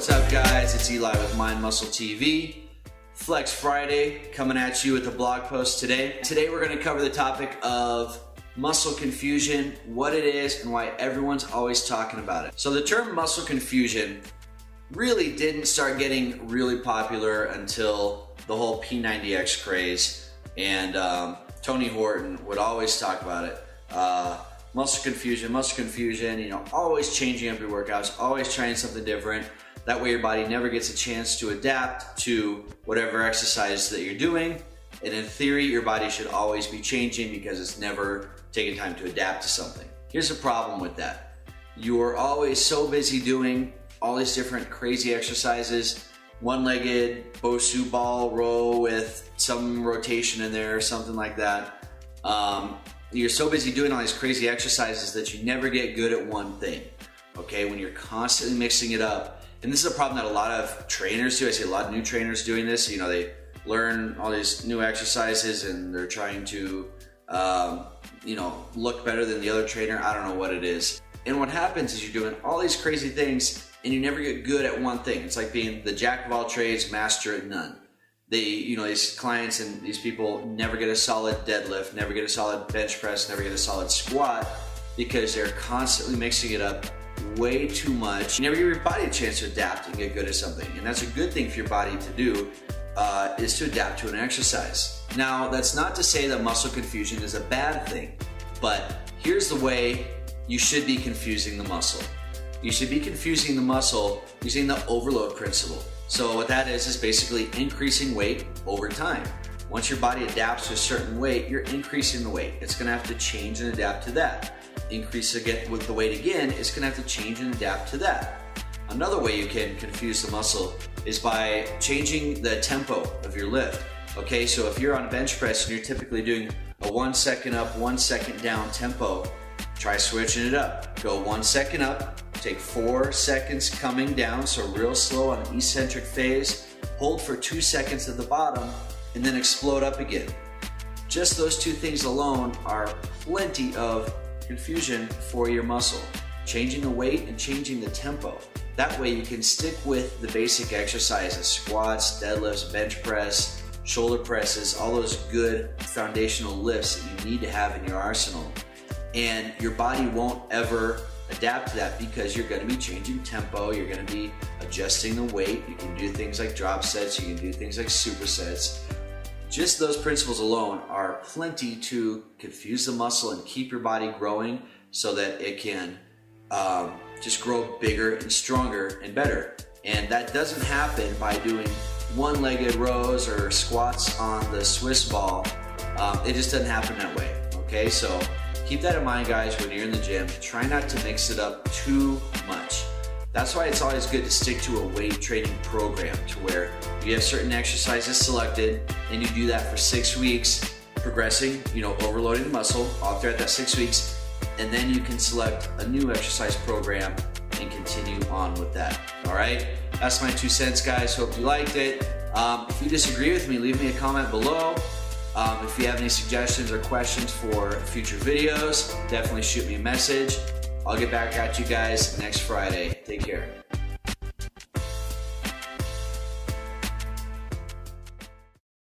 What's up, guys? It's Eli with Mind Muscle TV. Flex Friday, coming at you with a blog post today. Today we're going to cover the topic of muscle confusion, what it is, and why everyone's always talking about it. So the term muscle confusion really didn't start getting really popular until the whole P90X craze, and Tony Horton would always talk about it. Muscle confusion, you know, always changing up your workouts, always trying something different. That way your body never gets a chance to adapt to whatever exercise that you're doing. And in theory, your body should always be changing because it's never taking time to adapt to something. Here's the problem with that. You're always so busy doing all these different crazy exercises, one-legged bosu ball row with some rotation in there or something like that. You're so busy doing all these crazy exercises that you never get good at one thing, okay? When you're constantly mixing it up. And this is a problem that a lot of trainers do. I see a lot of new trainers doing this. You know, they learn all these new exercises and they're trying to, you know, look better than the other trainer. I don't know what it is. And what happens is you're doing all these crazy things and you never get good at one thing. It's like being the jack of all trades, master at none. You know, these clients and these people never get a solid deadlift, never get a solid bench press, never get a solid squat because they're constantly mixing it up way too much. You never give your body a chance to adapt and get good at something. And that's a good thing for your body to do, is to adapt to an exercise. Now, that's not to say that muscle confusion is a bad thing, but here's the way you should be confusing the muscle. You should be confusing the muscle using the overload principle. So what that is basically increasing weight over time. Once your body adapts to a certain weight, you're increasing the weight. It's gonna have to change and adapt to that. Increase again with the weight again, it's gonna have to change and adapt to that. Another way you can confuse the muscle is by changing the tempo of your lift. Okay, so if you're on a bench press and you're typically doing a 1 second up, 1 second down tempo, try switching it up. Go 1 second up, take 4 seconds coming down, so real slow on an eccentric phase, hold for 2 seconds at the bottom, and then explode up again. Just those two things alone are plenty of confusion for your muscle. Changing the weight and changing the tempo. That way you can stick with the basic exercises, squats, deadlifts, bench press, shoulder presses, all those good foundational lifts that you need to have in your arsenal. And your body won't ever adapt to that because you're going to be changing tempo, you're going to be adjusting the weight, you can do things like drop sets, you can do things like supersets. Just those principles alone are plenty to confuse the muscle and keep your body growing so that it can just grow bigger and stronger and better. And that doesn't happen by doing one-legged rows or squats on the Swiss ball. It just doesn't happen that way, okay? So keep that in mind, guys, when you're in the gym. Try not to mix it up too much. That's why it's always good to stick to a weight training program to where you have certain exercises selected and you do that for 6 weeks, progressing, you know, overloading the muscle all throughout that 6 weeks, and then you can select a new exercise program and continue on with that. All right, that's my 2 cents, guys. Hope you liked it. If you disagree with me, leave me a comment below. If you have any suggestions or questions for future videos, definitely shoot me a message. I'll get back at you guys next Friday. Take care.